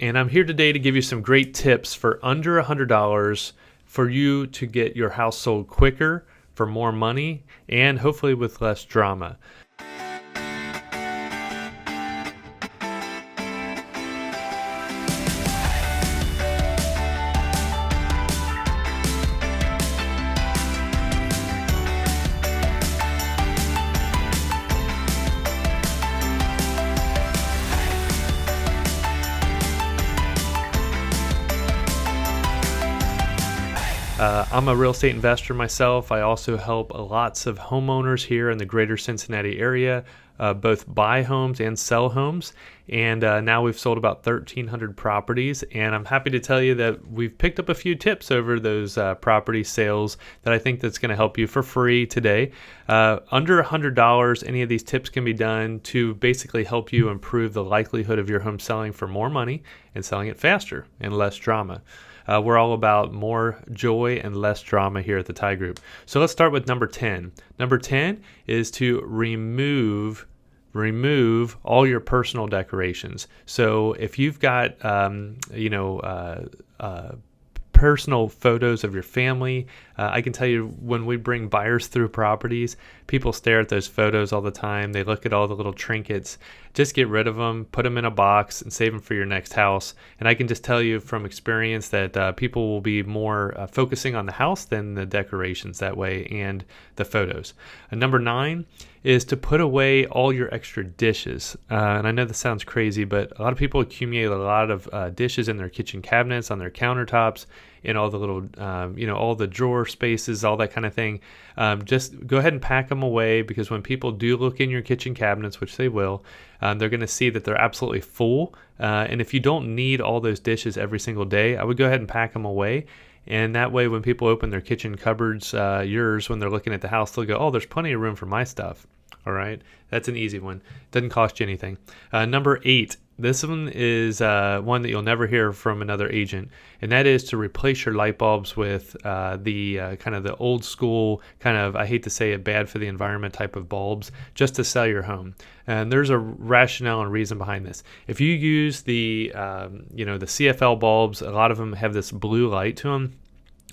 And I'm here today to give you some great tips for under $100 for you to get your house sold quicker, for more money, and hopefully with less drama. I'm a real estate investor myself. I also help lots of homeowners here in the greater Cincinnati area, both buy homes and sell homes. And now we've sold about 1,300 properties. And I'm happy to tell you that we've picked up a few tips over those property sales that I think that's going to help you for free today. Under $100, any of these tips can be done to basically help you improve the likelihood of your home selling for more money and selling it faster and less drama. We're all about more joy and less drama here at the Ty Group. So let's start with number 10. Number 10 is to remove all your personal decorations. So if you've got, personal photos of your family. I can tell you when we bring buyers through properties, people stare at those photos all the time. They look at all the little trinkets. Just get rid of them, put them in a box, and save them for your next house. And I can just tell you from experience that people will be more focusing on the house than the decorations that way and the photos. Number 9 is to put away all your extra dishes. And I know this sounds crazy, but a lot of people accumulate a lot of dishes in their kitchen cabinets, on their countertops, in all the little, all the drawer spaces, all that kind of thing. Just go ahead and pack them away, because when people do look in your kitchen cabinets, which they will, they're going to see that they're absolutely full. And if you don't need all those dishes every single day, I would go ahead and pack them away. And that way, when people open their kitchen cupboards, yours, when they're looking at the house, they'll go, oh, there's plenty of room for my stuff. All right, that's an easy one. Doesn't cost you anything. Number 8. This one is one that you'll never hear from another agent, and that is to replace your light bulbs with the kind of the old school kind of, I hate to say it, bad for the environment type of bulbs, just to sell your home. And there's a rationale and reason behind this. If you use the the CFL bulbs, a lot of them have this blue light to them.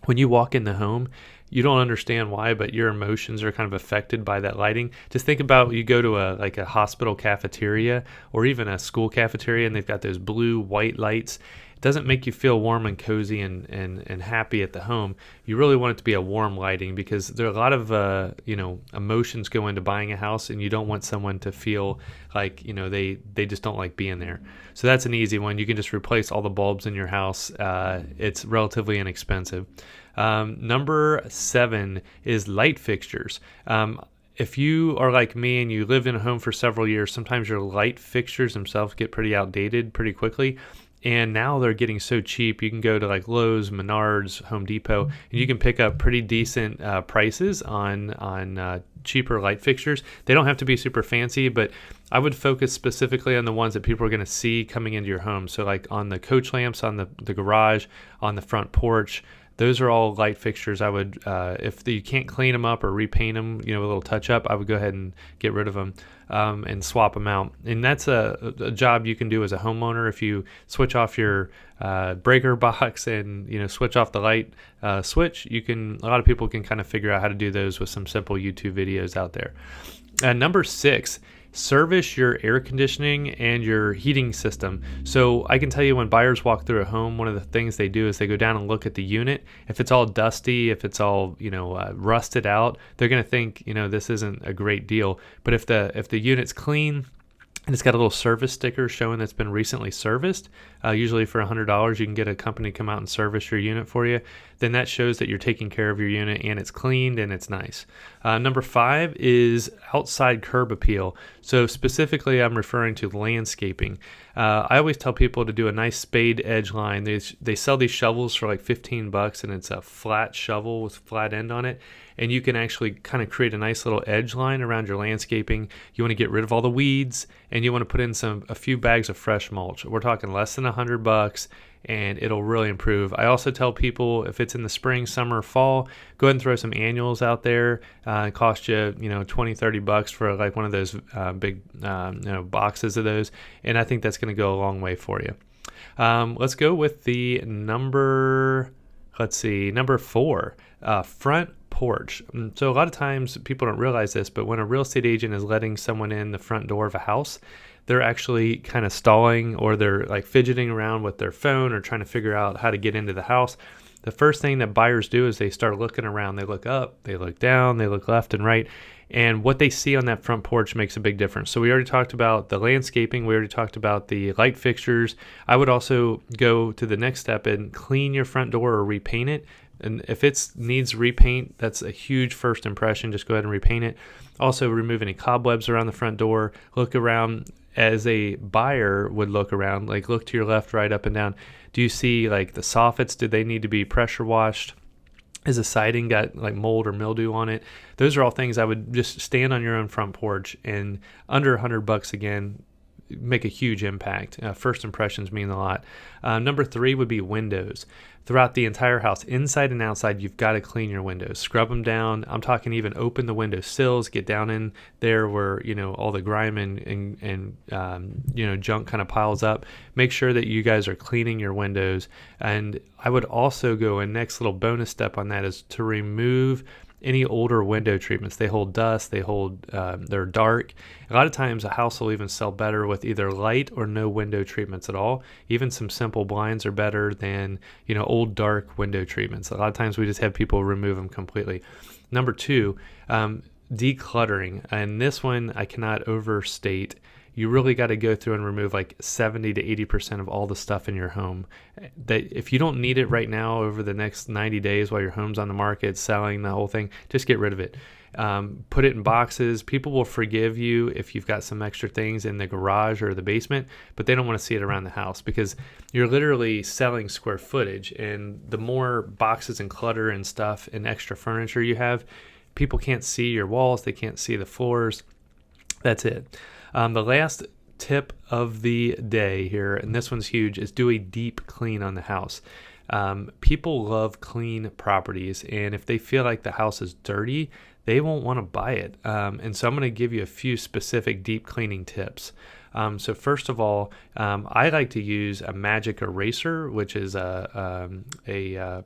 When you walk in the home, you don't understand why, but your emotions are kind of affected by that lighting. Just think about, you go to a hospital cafeteria or even a school cafeteria, and they've got those blue white lights. It doesn't make you feel warm and cozy and happy at the home. You really want it to be a warm lighting, because there are a lot of emotions go into buying a house, and you don't want someone to feel like they just don't like being there. So that's an easy one. You can just replace all the bulbs in your house. It's relatively inexpensive. Number 7 is light fixtures. If you are like me and you lived in a home for several years, sometimes your light fixtures themselves get pretty outdated pretty quickly. And now they're getting so cheap. You can go to like Lowe's, Menards, Home Depot, and you can pick up pretty decent prices on cheaper light fixtures. They don't have to be super fancy, but I would focus specifically on the ones that people are going to see coming into your home. So like on the coach lamps, on the garage, on the front porch. Those are all light fixtures. I would, if you can't clean them up or repaint them, with a little touch up, I would go ahead and get rid of them and swap them out. And that's a job you can do as a homeowner. If you switch off your breaker box and switch off the light switch, a lot of people can kind of figure out how to do those with some simple YouTube videos out there. Number 6. Service your air conditioning and your heating system. So I can tell you, when buyers walk through a home, one of the things they do is they go down and look at the unit. If it's all dusty, if it's all rusted out, they're going to think this isn't a great deal. But if the unit's clean and it's got a little service sticker showing that's been recently serviced, usually for $100 you can get a company to come out and service your unit for you, then that shows that you're taking care of your unit and it's cleaned and it's nice. Number 5 is outside curb appeal. So specifically, I'm referring to landscaping. I always tell people to do a nice spade edge line. They sell these shovels for like $15, and it's a flat shovel with flat end on it. And you can actually kind of create a nice little edge line around your landscaping. You want to get rid of all the weeds, and you want to put in a few bags of fresh mulch. We're talking less than $100, and it'll really improve. I also tell people, if it's in the spring, summer, fall, go ahead and throw some annuals out there. It costs you, $20-$30 for like one of those big boxes of those, and I think that's going to go a long way for you. Let's go with the number 4, front porch. So a lot of times people don't realize this, but when a real estate agent is letting someone in the front door of a house, they're actually kind of stalling, or they're like fidgeting around with their phone or trying to figure out how to get into the house. The first thing that buyers do is they start looking around. They look up, they look down, they look left and right. And what they see on that front porch makes a big difference. So we already talked about the landscaping. We already talked about the light fixtures. I would also go to the next step and clean your front door or repaint it. And if it needs repaint, that's a huge first impression. Just go ahead and repaint it. Also, remove any cobwebs around the front door. Look around as a buyer would look around. Like, look to your left, right, up and down. Do you see like the soffits? Do they need to be pressure washed? Is the siding got like mold or mildew on it? Those are all things I would just stand on your own front porch, and under $100 again, make a huge impact. First impressions mean a lot. Number 3 would be windows. Throughout the entire house, inside and outside, you've got to clean your windows, scrub them down. I'm talking even open the window sills, get down in there where, all the grime and junk kind of piles up. Make sure that you guys are cleaning your windows. And I would also go, a next little bonus step on that is to remove any older window treatments. They hold dust, they're dark. A lot of times a house will even sell better with either light or no window treatments at all. Even some simple blinds are better than, old dark window treatments. A lot of times we just have people remove them completely. Number 2, decluttering. And this one I cannot overstate. You really got to go through and remove like 70 to 80% of all the stuff in your home. That if you don't need it right now over the next 90 days while your home's on the market, selling the whole thing, just get rid of it. Put it in boxes. People will forgive you if you've got some extra things in the garage or the basement, but they don't want to see it around the house because you're literally selling square footage. And the more boxes and clutter and stuff and extra furniture you have, people can't see your walls. They can't see the floors. That's it. The last tip of the day here, and this one's huge, is do a deep clean on the house. People love clean properties, and if they feel like the house is dirty, they won't want to buy it. And so I'm going to give you a few specific deep cleaning tips. So first of all, I like to use a magic eraser, which is a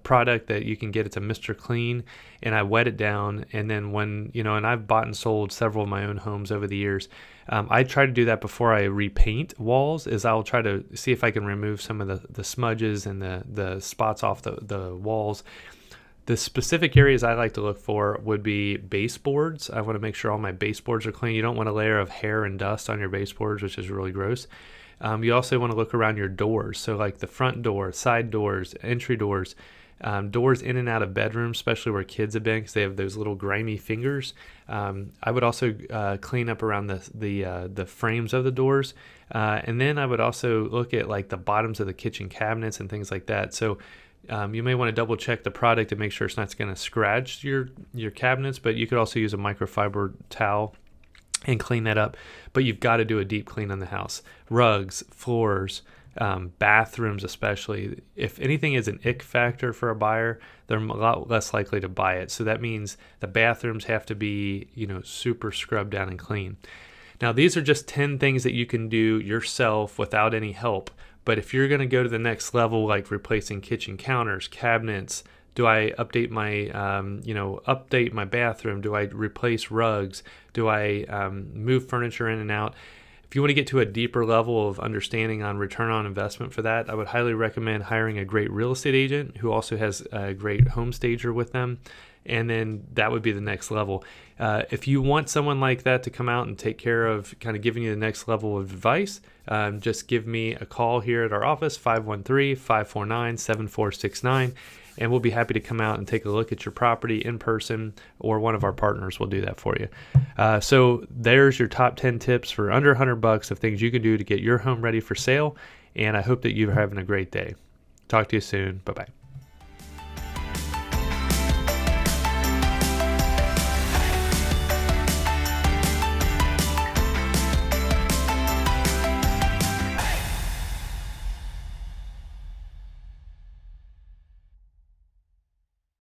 product that you can get. It's a Mr. Clean, and I wet it down. And then when, and I've bought and sold several of my own homes over the years. I try to do that before I repaint walls. Is I'll try to see if I can remove some of the smudges and the spots off the walls. The specific areas I like to look for would be baseboards. I want to make sure all my baseboards are clean. You don't want a layer of hair and dust on your baseboards, which is really gross. You also want to look around your doors. So like the front door, side doors, entry doors, doors in and out of bedrooms, especially where kids have been because they have those little grimy fingers. I would also clean up around the frames of the doors. And then I would also look at like the bottoms of the kitchen cabinets and things like that. So you may want to double check the product and make sure it's not going to scratch your cabinets, but you could also use a microfiber towel and clean that up. But you've got to do a deep clean on the house. Rugs, floors, bathrooms especially. If anything is an ick factor for a buyer, they're a lot less likely to buy it. So that means the bathrooms have to be, super scrubbed down and clean. Now, these are just 10 things that you can do yourself without any help. But if you're going to go to the next level, like replacing kitchen counters, cabinets, do I update my bathroom? Do I replace rugs? Do I move furniture in and out? If you want to get to a deeper level of understanding on return on investment for that, I would highly recommend hiring a great real estate agent who also has a great home stager with them. And then that would be the next level. If you want someone like that to come out and take care of kind of giving you the next level of advice, just give me a call here at our office, 513-549-7469, and we'll be happy to come out and take a look at your property in person, or one of our partners will do that for you. So there's your top 10 tips for under $100 of things you can do to get your home ready for sale, and I hope that you're having a great day. Talk to you soon. Bye-bye.